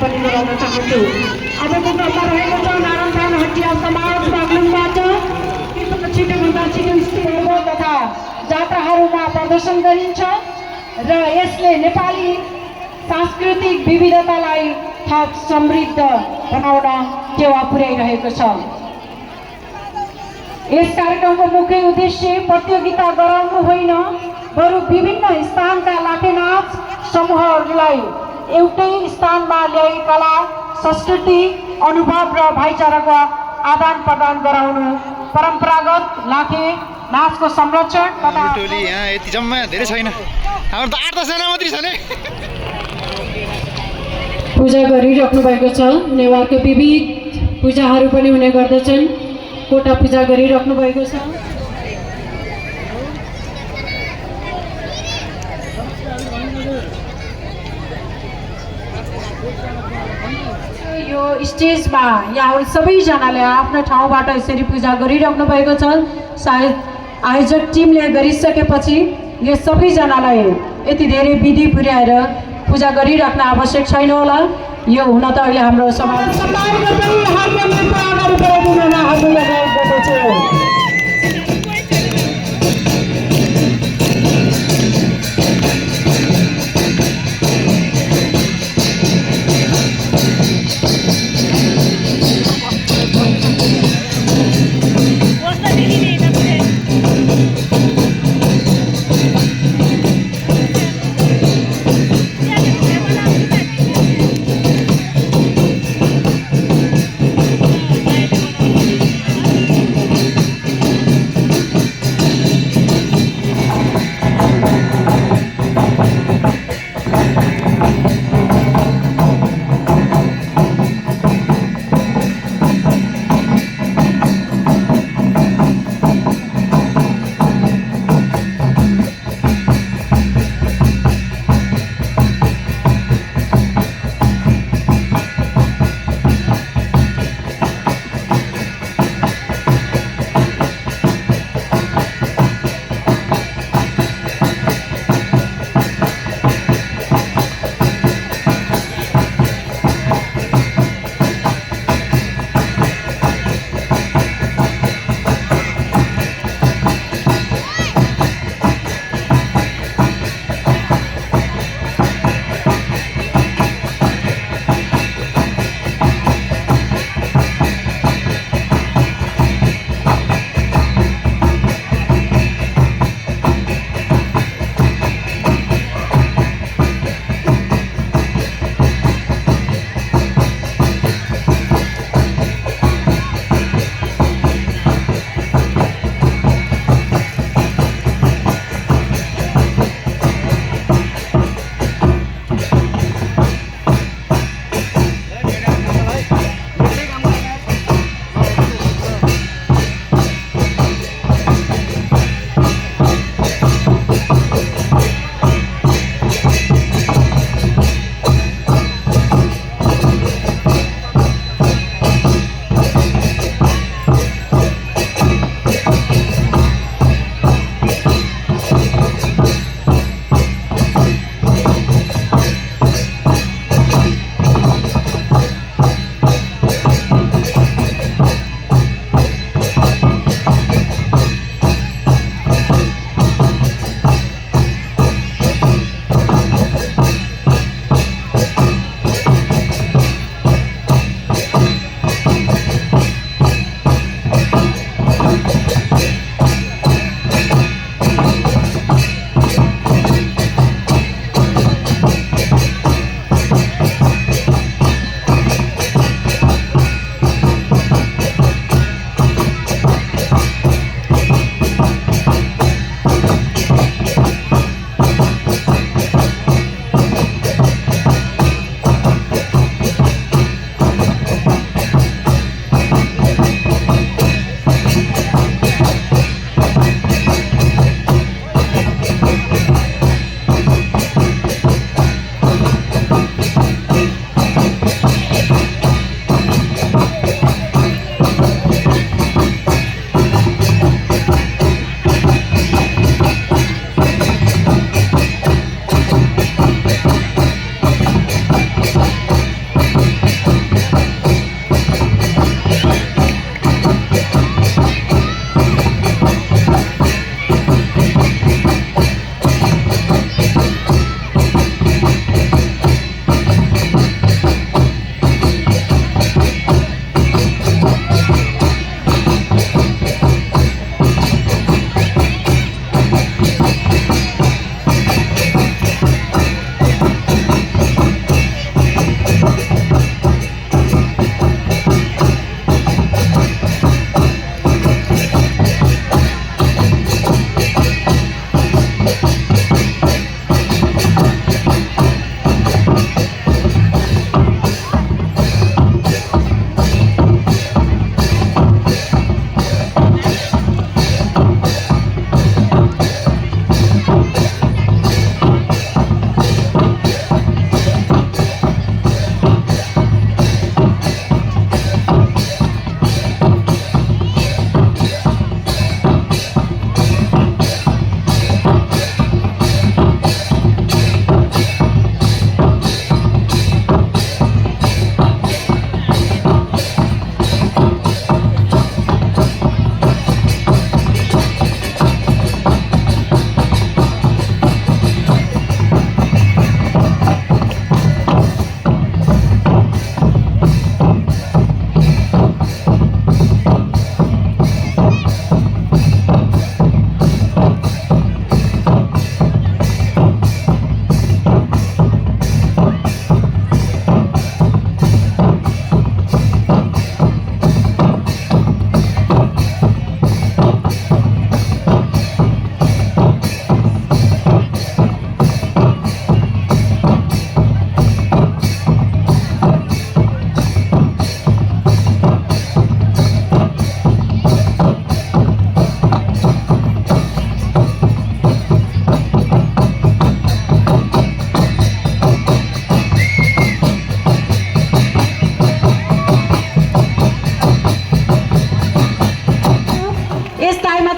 पनि गराउन चाहन्छु। अबको क्रममा रहेको छ नारायण हटिया समाज बागलुङबाट छिटोभन्दा छिटो स्थितिहरू तथा जात्राहरूमा प्रदर्शन गरिन्छ र यसले नेपाली सांस्कृतिक विविधतालाई थप समृद्ध बनाउन टेवा पुर्याइरहेको छ। यस कार्यक्रमको मुख्य उद्देश्य प्रतियोगिता गराउनु होइन, बरु विभिन्न स्थानका लाखेनाच समूहहरूलाई एउटै स्थानमा ल्याई कला, संस्कृति, अनुभव र भाइचाराको आदान प्रदान गराउनु, परम्परागत लाखे नाचको संरक्षण तथा टोली यहाँ यति जम्मा धेरै छैन, हाम्रो त 8-10 जना मात्रै छ नि। पूजा गरिराख्नु भएको छ। नेवारको विविध पूजाहरू पनि हुने गर्दछन्। कोटा पूजा गरिराख्नु भएको छ। यो स्टेजमा यहाँ सबैजनाले आफ्नो ठाउँबाट यसरी पूजा गरिराख्नु भएको छ। सायद आयोजक टिमले गरिसकेपछि यो सबैजनालाई यति धेरै विधि पुर्याएर पूजा गरिराख्न आवश्यक छैन होला। यो हुन त अहिले हाम्रो समाज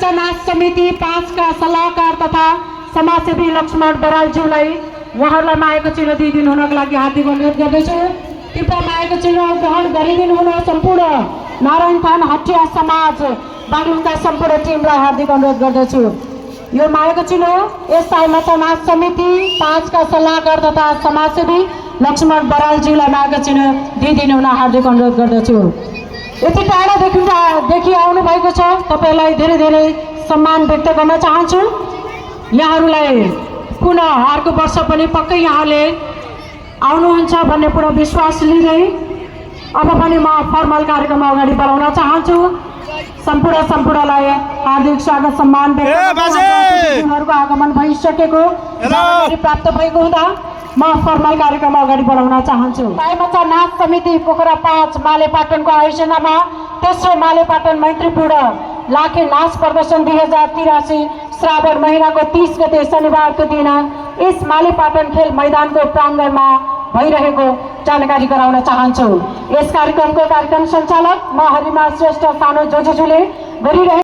साइमाचा नाच समिति 5 का सल्लाहकार तथा समाजसेवी लक्ष्मण बरालज्यूलाई उहाँहरूलाई मायाको चिनो दिइदिनु हुनको लागि हार्दिक अनुरोध गर्दछु। कृपया मायाको चिनो ग्रहण गरिदिनु हुन सम्पूर्ण नारायण थान हटिया समाज बागलुङका सम्पूर्ण टिमलाई हार्दिक अनुरोध गर्दछु। यो मायाको चिनो यस साइमाचा नाच समिति 5 का सल्लाहकार तथा समाजसेवी लक्ष्मण बरालज्यूलाई मायाको चिनो दिइदिनु हुन हार्दिक अनुरोध गर्दछु। यति टाढादेखि आउनु भएको छ, तपाईँलाई धेरै धेरै सम्मान व्यक्त गर्न चाहन्छु। यहाँहरूलाई पुनः अर्को वर्ष पनि पक्कै यहाँले आउनुहुन्छ भन्ने पूर्ण विश्वास लिँदै अब पनि म फर्मल कार्यक्रम अगाडि बढाउन चाहन्छु। सम्पूर्णलाई हार्दिक स्वागत सम्मान व्यक्तहरूको आगमन भइसकेको जानकारी प्राप्त भएको हुँदा म फर्मल कार्यक्रम अगाडि बढाउन चाहन्छु। साइमाचा नाच समिति पोखरा 5 मालेपाटनको आयोजनामा तेस्रो मालेपाटन मैत्रीपूर्ण लाखे नाच प्रदर्शन 2083 श्रावण महीनाको 30 गते शनिबारको दिन यस मालेपाटन खेल मैदानको प्राङ्गणमा भइरहेको जानकारी गराउन चाहन्छु। यस कार्यक्रमको कार्यक्रम सञ्चालक म हरिमा श्रेष्ठ सानो जोजुले गरिरहेको